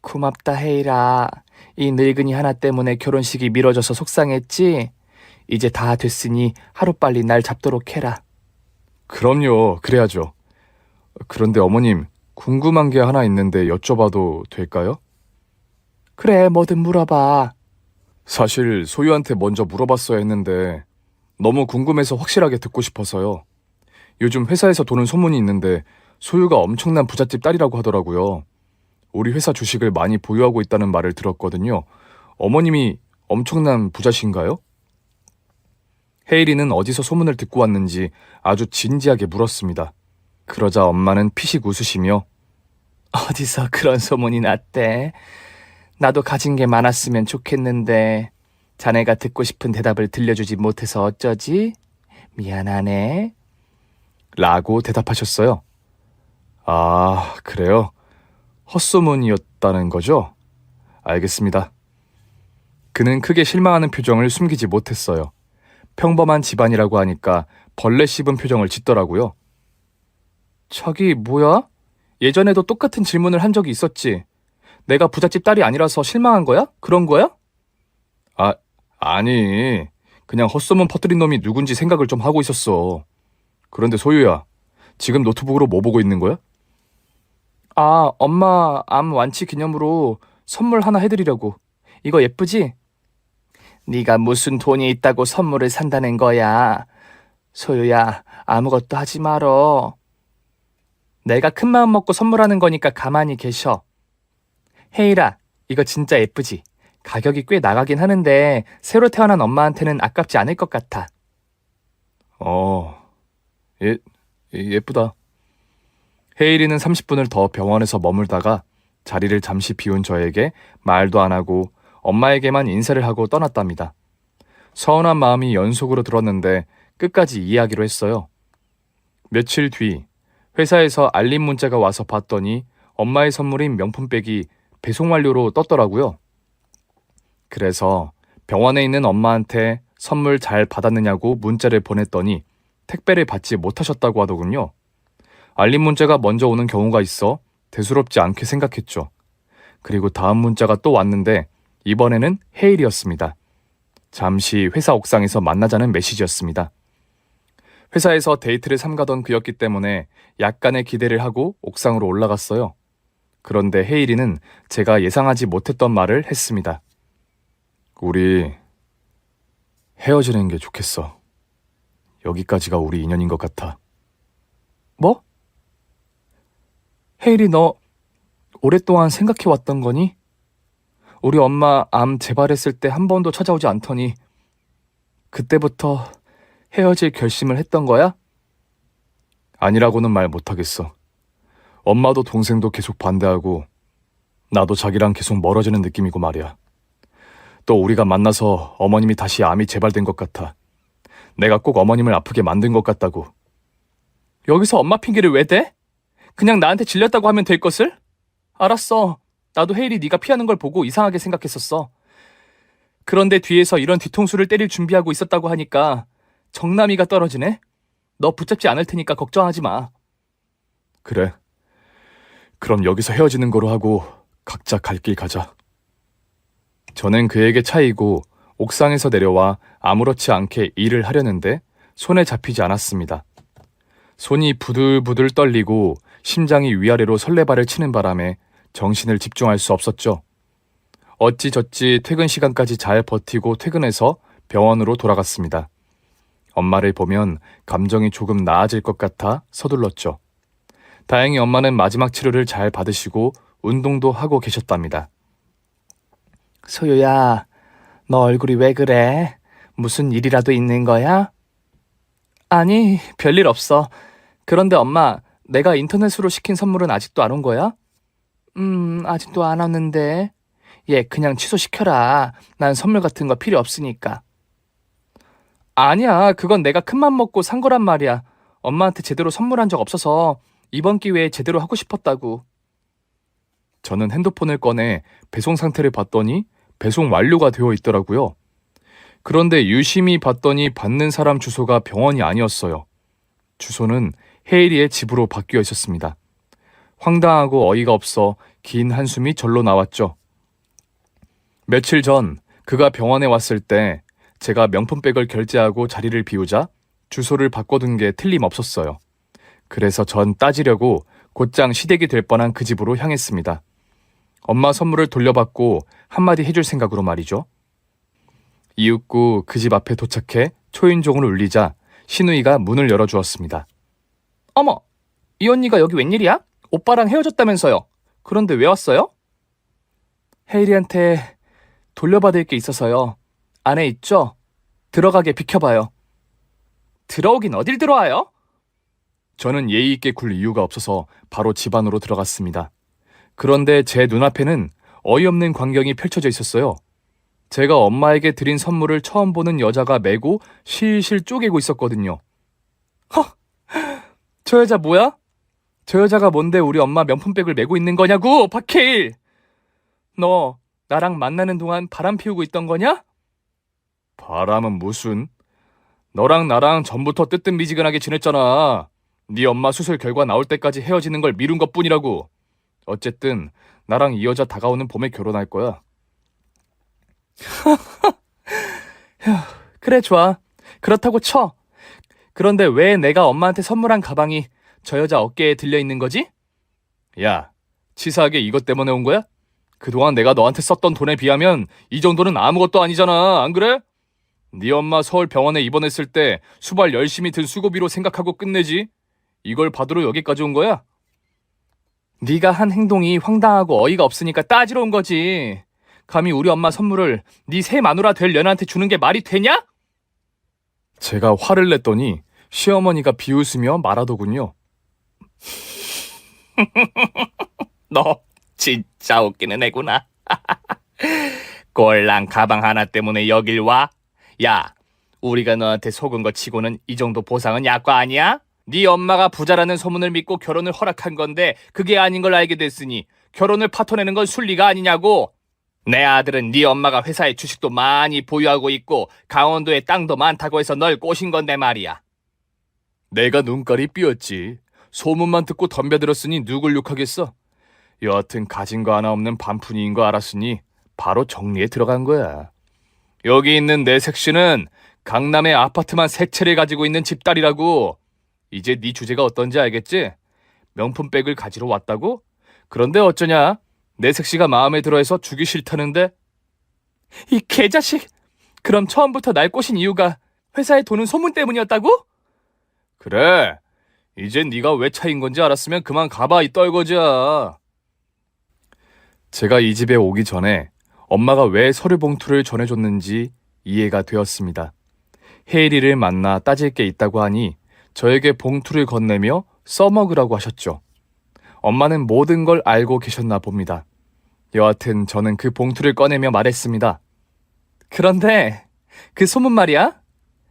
고맙다, 헤이라. 이 늙은이 하나 때문에 결혼식이 미뤄져서 속상했지? 이제 다 됐으니 하루빨리 날 잡도록 해라. 그럼요, 그래야죠. 그런데 어머님, 궁금한 게 하나 있는데 여쭤봐도 될까요? 그래, 뭐든 물어봐. 사실 소유한테 먼저 물어봤어야 했는데 너무 궁금해서 확실하게 듣고 싶어서요. 요즘 회사에서 도는 소문이 있는데 소유가 엄청난 부잣집 딸이라고 하더라고요. 우리 회사 주식을 많이 보유하고 있다는 말을 들었거든요. 어머님이 엄청난 부자신가요? 헤이리는 어디서 소문을 듣고 왔는지 아주 진지하게 물었습니다. 그러자 엄마는 피식 웃으시며 어디서 그런 소문이 났대? 나도 가진 게 많았으면 좋겠는데 자네가 듣고 싶은 대답을 들려주지 못해서 어쩌지? 미안하네. 라고 대답하셨어요. 아, 그래요? 헛소문이었다는 거죠? 알겠습니다. 그는 크게 실망하는 표정을 숨기지 못했어요. 평범한 집안이라고 하니까 벌레 씹은 표정을 짓더라고요. 저기 뭐야? 예전에도 똑같은 질문을 한 적이 있었지. 내가 부잣집 딸이 아니라서 실망한 거야? 그런 거야? 아니, 그냥 헛소문 퍼뜨린 놈이 누군지 생각을 좀 하고 있었어. 그런데 소유야, 지금 노트북으로 뭐 보고 있는 거야? 엄마 암 완치 기념으로 선물 하나 해드리려고. 이거 예쁘지? 네가 무슨 돈이 있다고 선물을 산다는 거야. 소유야, 아무것도 하지 말어. 내가 큰 마음 먹고 선물하는 거니까 가만히 계셔. 헤이라, 이거 진짜 예쁘지? 가격이 꽤 나가긴 하는데 새로 태어난 엄마한테는 아깝지 않을 것 같아. 예쁘다. 헤이리는 30분을 더 병원에서 머물다가 자리를 잠시 비운 저에게 말도 안 하고 엄마에게만 인사를 하고 떠났답니다. 서운한 마음이 연속으로 들었는데 끝까지 이해하기로 했어요. 며칠 뒤 회사에서 알림 문자가 와서 봤더니 엄마의 선물인 명품백이 배송 완료로 떴더라고요. 그래서 병원에 있는 엄마한테 선물 잘 받았느냐고 문자를 보냈더니 택배를 받지 못하셨다고 하더군요. 알림 문자가 먼저 오는 경우가 있어 대수롭지 않게 생각했죠. 그리고 다음 문자가 또 왔는데 이번에는 헤일이었습니다. 잠시 회사 옥상에서 만나자는 메시지였습니다. 회사에서 데이트를 삼가던 그였기 때문에 약간의 기대를 하고 옥상으로 올라갔어요. 그런데 헤일이는 제가 예상하지 못했던 말을 했습니다. 우리 헤어지는 게 좋겠어. 여기까지가 우리 인연인 것 같아. 뭐? 헤일이 너 오랫동안 생각해왔던 거니? 우리 엄마 암 재발했을 때 한 번도 찾아오지 않더니 그때부터 헤어질 결심을 했던 거야? 아니라고는 말 못하겠어. 엄마도 동생도 계속 반대하고 나도 자기랑 계속 멀어지는 느낌이고 말이야. 또 우리가 만나서 어머님이 다시 암이 재발된 것 같아. 내가 꼭 어머님을 아프게 만든 것 같다고. 여기서 엄마 핑계를 왜 대? 그냥 나한테 질렸다고 하면 될 것을? 알았어. 나도 헤일이 네가 피하는 걸 보고 이상하게 생각했었어. 그런데 뒤에서 이런 뒤통수를 때릴 준비하고 있었다고 하니까 정남이가 떨어지네? 너 붙잡지 않을 테니까 걱정하지 마. 그래. 그럼 여기서 헤어지는 거로 하고 각자 갈 길 가자. 저는 그에게 차이고 옥상에서 내려와 아무렇지 않게 일을 하려는데 손에 잡히지 않았습니다. 손이 부들부들 떨리고 심장이 위아래로 설레발을 치는 바람에 정신을 집중할 수 없었죠. 어찌저찌 퇴근 시간까지 잘 버티고 퇴근해서 병원으로 돌아갔습니다. 엄마를 보면 감정이 조금 나아질 것 같아 서둘렀죠. 다행히 엄마는 마지막 치료를 잘 받으시고 운동도 하고 계셨답니다. 소유야, 너 얼굴이 왜 그래? 무슨 일이라도 있는 거야? 아니, 별일 없어. 그런데 엄마, 내가 인터넷으로 시킨 선물은 아직도 안 온 거야? 아직도 안 왔는데. 얘 그냥 취소시켜라. 난 선물 같은 거 필요 없으니까. 아니야, 그건 내가 큰맘 먹고 산 거란 말이야. 엄마한테 제대로 선물한 적 없어서 이번 기회에 제대로 하고 싶었다고. 저는 핸드폰을 꺼내 배송 상태를 봤더니 배송 완료가 되어 있더라고요. 그런데 유심히 봤더니 받는 사람 주소가 병원이 아니었어요. 주소는 헤이리의 집으로 바뀌어 있었습니다. 황당하고 어이가 없어 긴 한숨이 절로 나왔죠. 며칠 전 그가 병원에 왔을 때 제가 명품백을 결제하고 자리를 비우자 주소를 바꿔둔 게 틀림없었어요. 그래서 전 따지려고 곧장 시댁이 될 뻔한 그 집으로 향했습니다. 엄마 선물을 돌려받고 한마디 해줄 생각으로 말이죠. 이윽고 그 집 앞에 도착해 초인종을 울리자 신우이가 문을 열어주었습니다. 어머, 이 언니가 여기 웬일이야? 오빠랑 헤어졌다면서요. 그런데 왜 왔어요? 헤이리한테 돌려받을 게 있어서요. 안에 있죠? 들어가게 비켜봐요. 들어오긴 어딜 들어와요? 저는 예의 있게 굴 이유가 없어서 바로 집 안으로 들어갔습니다. 그런데 제 눈앞에는 어이없는 광경이 펼쳐져 있었어요. 제가 엄마에게 드린 선물을 처음 보는 여자가 메고 실실 쪼개고 있었거든요. 저 여자 뭐야? 저 여자가 뭔데 우리 엄마 명품백을 메고 있는 거냐고, 박해일! 너 나랑 만나는 동안 바람 피우고 있던 거냐? 바람은 무슨? 너랑 나랑 전부터 뜨뜻미지근하게 지냈잖아. 네 엄마 수술 결과 나올 때까지 헤어지는 걸 미룬 것뿐이라고. 어쨌든 나랑 이 여자 다가오는 봄에 결혼할 거야. 그래, 좋아. 그렇다고 쳐. 그런데 왜 내가 엄마한테 선물한 가방이 저 여자 어깨에 들려 있는 거지? 야, 치사하게 이것 때문에 온 거야? 그동안 내가 너한테 썼던 돈에 비하면 이 정도는 아무것도 아니잖아. 안 그래? 네 엄마 서울 병원에 입원했을 때 수발 열심히 든 수고비로 생각하고 끝내지. 이걸 받으러 여기까지 온 거야? 네가 한 행동이 황당하고 어이가 없으니까 따지러 온 거지. 감히 우리 엄마 선물을 네 새 마누라 될 년한테 주는 게 말이 되냐? 제가 화를 냈더니 시어머니가 비웃으며 말하더군요. 너 진짜 웃기는 애구나. 꼴랑 가방 하나 때문에 여길 와? 야, 우리가 너한테 속은 거 치고는 이 정도 보상은 약과 아니야? 네 엄마가 부자라는 소문을 믿고 결혼을 허락한 건데 그게 아닌 걸 알게 됐으니 결혼을 파토내는 건 순리가 아니냐고. 내 아들은 네 엄마가 회사에 주식도 많이 보유하고 있고 강원도에 땅도 많다고 해서 널 꼬신 건데 말이야. 내가 눈깔이 삐었지. 소문만 듣고 덤벼들었으니 누굴 욕하겠어. 여하튼 가진 거 하나 없는 반푼이인 거 알았으니 바로 정리에 들어간 거야. 여기 있는 내 색시는 강남에 아파트만 3채를 가지고 있는 집딸이라고. 이제 네 주제가 어떤지 알겠지? 명품백을 가지러 왔다고? 그런데 어쩌냐? 내 색시가 마음에 들어해서 주기 싫다는데? 이 개자식! 그럼 처음부터 날 꼬신 이유가 회사에 도는 소문 때문이었다고? 그래. 이제 네가 왜 차인 건지 알았으면 그만 가봐, 이 떨거지야. 제가 이 집에 오기 전에 엄마가 왜 서류 봉투를 전해줬는지 이해가 되었습니다. 헤이리를 만나 따질 게 있다고 하니 저에게 봉투를 건네며 써먹으라고 하셨죠. 엄마는 모든 걸 알고 계셨나 봅니다. 여하튼 저는 그 봉투를 꺼내며 말했습니다. 그런데 그 소문 말이야?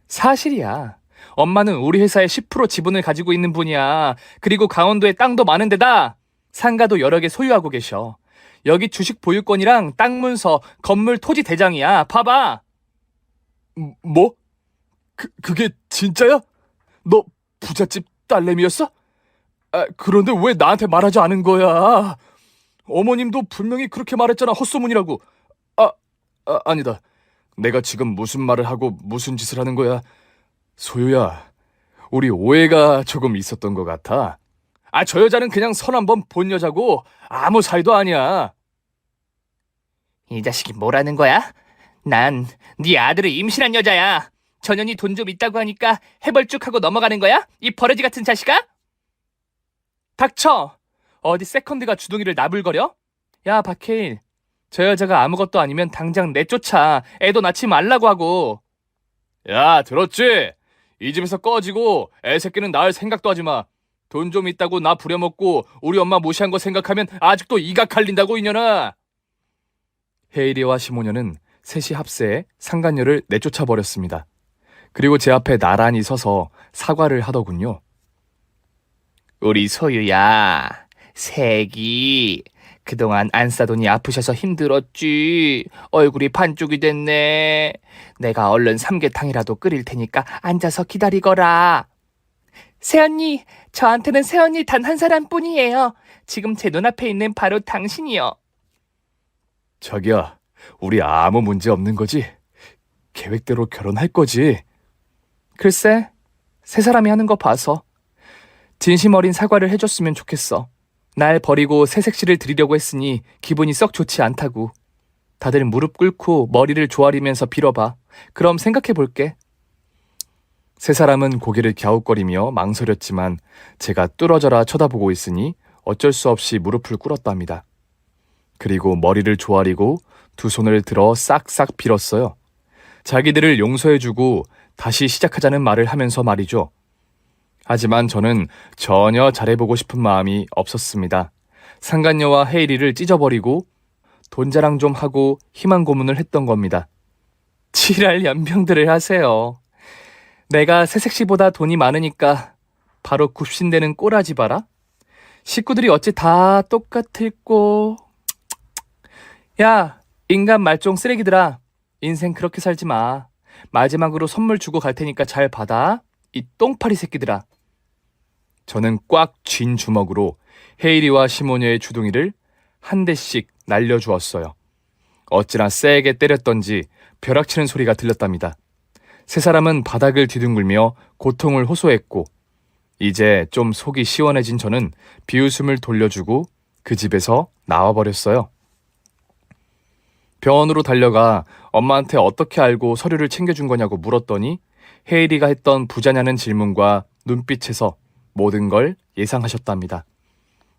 사실이야. 엄마는 우리 회사의 10% 지분을 가지고 있는 분이야. 그리고 강원도에 땅도 많은 데다 상가도 여러 개 소유하고 계셔. 여기 주식 보유권이랑 땅 문서, 건물 토지 대장이야. 봐봐. 뭐? 그게 진짜야? 너 부잣집 딸내미였어? 그런데 왜 나한테 말하지 않은 거야? 어머님도 분명히 그렇게 말했잖아, 헛소문이라고. 아니다. 내가 지금 무슨 말을 하고 무슨 짓을 하는 거야? 소유야, 우리 오해가 조금 있었던 것 같아. 저 여자는 그냥 선 한번 본 여자고 아무 사이도 아니야. 이 자식이 뭐라는 거야? 난 네 아들을 임신한 여자야. 전현이 돈 좀 있다고 하니까 해벌쭉하고 넘어가는 거야? 이 버러지 같은 자식아? 닥쳐! 어디 세컨드가 주둥이를 나불거려? 야, 박해일. 저 여자가 아무것도 아니면 당장 내쫓아. 애도 낳지 말라고 하고. 야, 들었지? 이 집에서 꺼지고 애 새끼는 낳을 생각도 하지 마. 돈 좀 있다고 나 부려먹고 우리 엄마 무시한 거 생각하면 아직도 이가 갈린다고, 이년아. 헤이리와 시모녀는 셋이 합세해 상간녀를 내쫓아 버렸습니다. 그리고 제 앞에 나란히 서서 사과를 하더군요. 우리 소유야, 새기. 그동안 안 싸더니 아프셔서 힘들었지. 얼굴이 반쪽이 됐네. 내가 얼른 삼계탕이라도 끓일 테니까 앉아서 기다리거라. 새언니, 저한테는 새언니 단 한 사람뿐이에요. 지금 제 눈앞에 있는 바로 당신이요. 자기야, 우리 아무 문제 없는 거지? 계획대로 결혼할 거지? 글쎄, 세 사람이 하는 거 봐서 진심 어린 사과를 해줬으면 좋겠어. 날 버리고 새색시를 드리려고 했으니 기분이 썩 좋지 않다고. 다들 무릎 꿇고 머리를 조아리면서 빌어봐. 그럼 생각해 볼게. 세 사람은 고개를 갸웃거리며 망설였지만 제가 뚫어져라 쳐다보고 있으니 어쩔 수 없이 무릎을 꿇었답니다. 그리고 머리를 조아리고 두 손을 들어 싹싹 빌었어요. 자기들을 용서해주고 다시 시작하자는 말을 하면서 말이죠. 하지만 저는 전혀 잘해보고 싶은 마음이 없었습니다. 상간녀와 헤이리를 찢어버리고 돈 자랑 좀 하고 희망 고문을 했던 겁니다. 지랄 연병들을 하세요. 내가 새색시보다 돈이 많으니까 바로 굽신대는 꼬라지 봐라. 식구들이 어찌 다 똑같을꼬. 야, 인간 말종 쓰레기들아. 인생 그렇게 살지 마. 마지막으로 선물 주고 갈 테니까 잘 받아. 이 똥파리 새끼들아. 저는 꽉 쥔 주먹으로 헤이리와 시모녀의 주둥이를 한 대씩 날려주었어요. 어찌나 세게 때렸던지 벼락치는 소리가 들렸답니다. 세 사람은 바닥을 뒤둥글며 고통을 호소했고 이제 좀 속이 시원해진 저는 비웃음을 돌려주고 그 집에서 나와버렸어요. 병원으로 달려가 엄마한테 어떻게 알고 서류를 챙겨준 거냐고 물었더니 헤이리가 했던 부자냐는 질문과 눈빛에서 모든 걸 예상하셨답니다.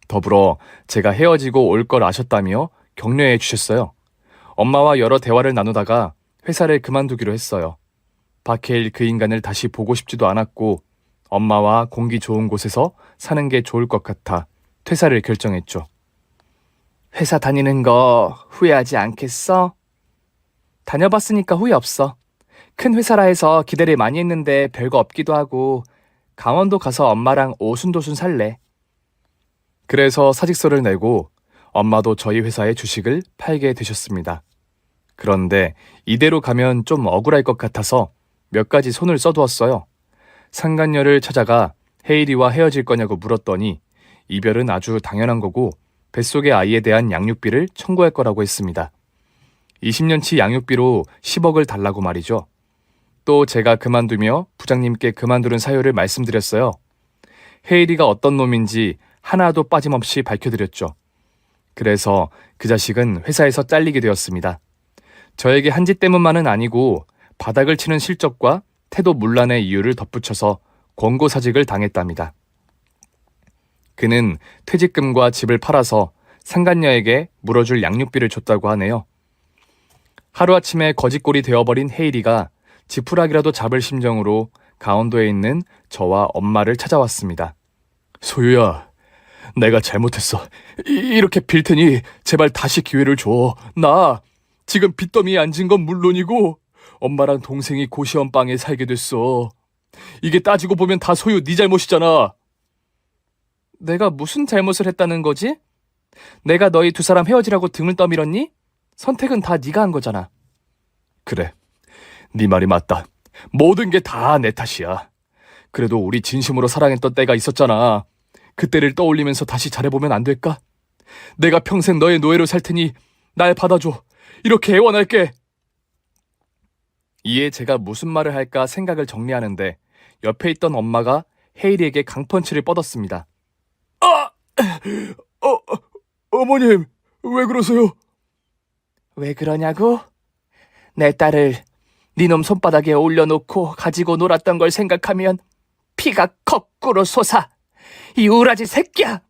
더불어 제가 헤어지고 올 걸 아셨다며 격려해 주셨어요. 엄마와 여러 대화를 나누다가 회사를 그만두기로 했어요. 박해일 그 인간을 다시 보고 싶지도 않았고 엄마와 공기 좋은 곳에서 사는 게 좋을 것 같아 퇴사를 결정했죠. 회사 다니는 거 후회하지 않겠어? 다녀봤으니까 후회 없어. 큰 회사라 해서 기대를 많이 했는데 별거 없기도 하고 강원도 가서 엄마랑 오순도순 살래. 그래서 사직서를 내고 엄마도 저희 회사의 주식을 팔게 되셨습니다. 그런데 이대로 가면 좀 억울할 것 같아서 몇 가지 손을 써두었어요. 상간녀를 찾아가 헤이리와 헤어질 거냐고 물었더니 이별은 아주 당연한 거고 뱃속의 아이에 대한 양육비를 청구할 거라고 했습니다. 20년치 양육비로 10억을 달라고 말이죠. 또 제가 그만두며 부장님께 그만두는 사유를 말씀드렸어요. 헤이리가 어떤 놈인지 하나도 빠짐없이 밝혀드렸죠. 그래서 그 자식은 회사에서 잘리게 되었습니다. 저에게 한 짓 때문만은 아니고 바닥을 치는 실적과 태도 문란의 이유를 덧붙여서 권고사직을 당했답니다. 그는 퇴직금과 집을 팔아서 상간녀에게 물어줄 양육비를 줬다고 하네요. 하루아침에 거짓골이 되어버린 헤이리가 지푸라기라도 잡을 심정으로 강원도에 있는 저와 엄마를 찾아왔습니다. 소유야, 내가 잘못했어. 이렇게 빌 테니 제발 다시 기회를 줘. 나 지금 빚더미에 앉은 건 물론이고 엄마랑 동생이 고시원 방에 살게 됐어. 이게 따지고 보면 다 소유 네 잘못이잖아. 내가 무슨 잘못을 했다는 거지? 내가 너희 두 사람 헤어지라고 등을 떠밀었니? 선택은 다 네가 한 거잖아. 그래, 네 말이 맞다. 모든 게 다 내 탓이야. 그래도 우리 진심으로 사랑했던 때가 있었잖아. 그때를 떠올리면서 다시 잘해보면 안 될까? 내가 평생 너의 노예로 살 테니 날 받아줘. 이렇게 애원할게. 이에 제가 무슨 말을 할까 생각을 정리하는데 옆에 있던 엄마가 헤이리에게 강펀치를 뻗었습니다. 어머님, 왜 그러세요? 왜 그러냐고? 내 딸을 네놈 손바닥에 올려놓고 가지고 놀았던 걸 생각하면 피가 거꾸로 솟아. 이 우라지 새끼야!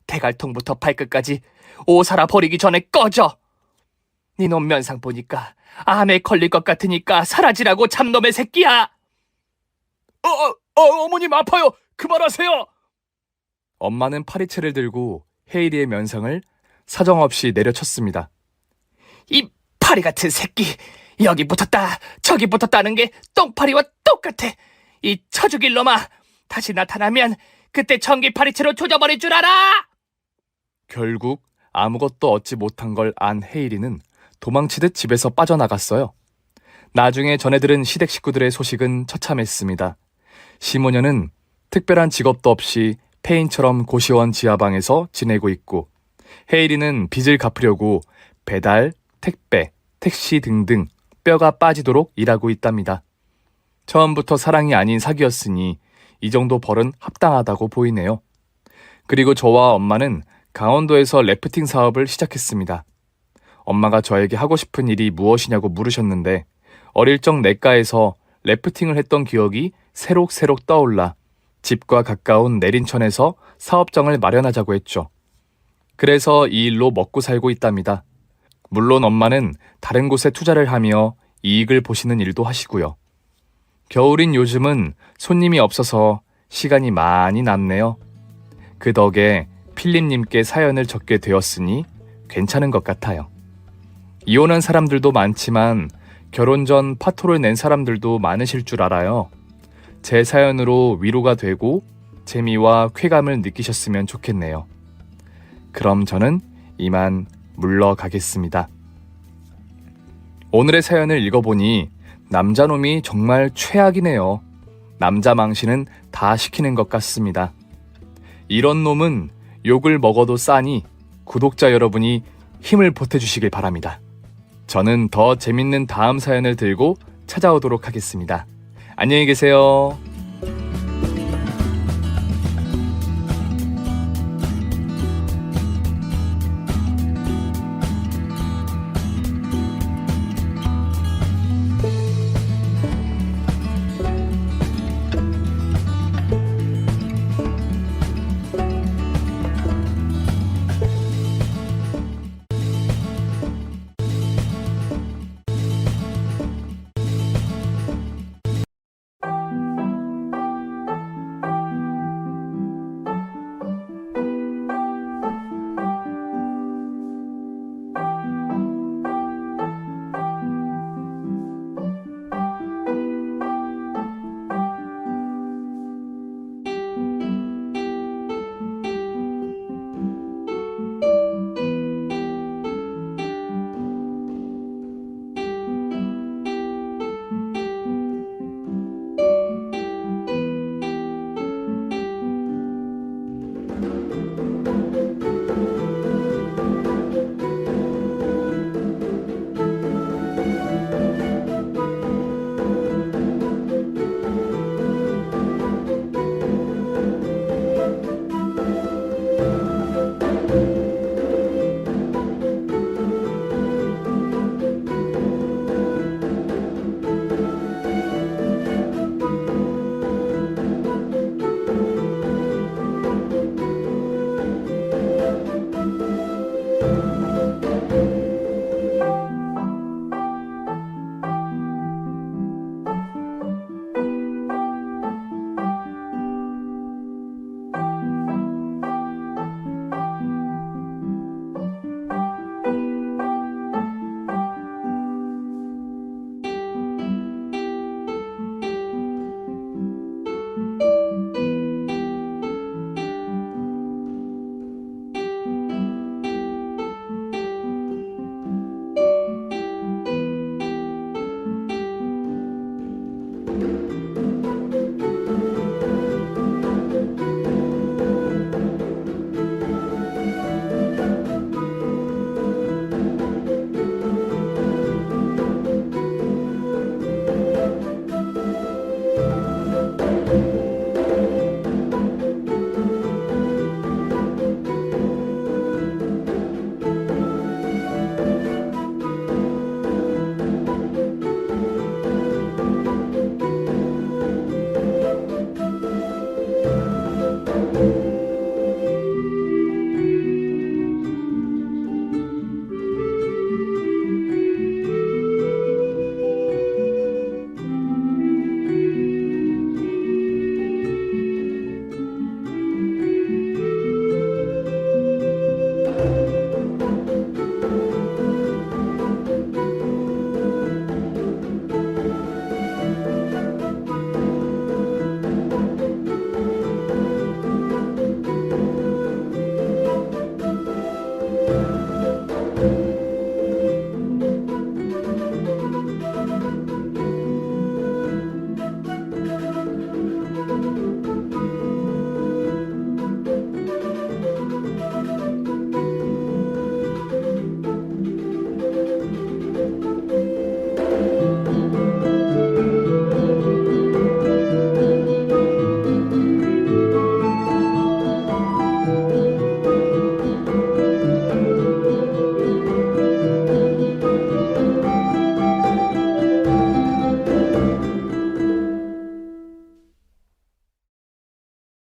대갈통부터 발끝까지 오살아 버리기 전에 꺼져! 네놈 면상 보니까 암에 걸릴 것 같으니까 사라지라고 잡놈의 새끼야! 어머님 아파요. 그만하세요. 엄마는 파리채를 들고 헤이리의 면상을 사정없이 내려쳤습니다. 이 파리 같은 새끼! 여기 붙었다 저기 붙었다는 게 똥파리와 똑같아! 이 처죽일 놈아! 다시 나타나면 그때 전기 파리채로 조져버릴 줄 알아! 결국 아무것도 얻지 못한 걸 안 헤이리는 도망치듯 집에서 빠져나갔어요. 나중에 전해들은 시댁 식구들의 소식은 처참했습니다. 시모녀는 특별한 직업도 없이 폐인처럼 고시원 지하방에서 지내고 있고 헤이리는 빚을 갚으려고 배달, 택배, 택시 등등 뼈가 빠지도록 일하고 있답니다. 처음부터 사랑이 아닌 사기였으니 이 정도 벌은 합당하다고 보이네요. 그리고 저와 엄마는 강원도에서 래프팅 사업을 시작했습니다. 엄마가 저에게 하고 싶은 일이 무엇이냐고 물으셨는데 어릴 적 냇가에서 래프팅을 했던 기억이 새록새록 떠올라 집과 가까운 내린천에서 사업장을 마련하자고 했죠. 그래서 이 일로 먹고 살고 있답니다. 물론 엄마는 다른 곳에 투자를 하며 이익을 보시는 일도 하시고요. 겨울인 요즘은 손님이 없어서 시간이 많이 남네요. 그 덕에 필립님께 사연을 적게 되었으니 괜찮은 것 같아요. 이혼한 사람들도 많지만 결혼 전 파토를 낸 사람들도 많으실 줄 알아요. 제 사연으로 위로가 되고 재미와 쾌감을 느끼셨으면 좋겠네요. 그럼 저는 이만 물러가겠습니다. 오늘의 사연을 읽어보니 남자놈이 정말 최악이네요. 남자 망신은 다 시키는 것 같습니다. 이런 놈은 욕을 먹어도 싸니 구독자 여러분이 힘을 보태주시길 바랍니다. 저는 더 재밌는 다음 사연을 들고 찾아오도록 하겠습니다. 안녕히 계세요.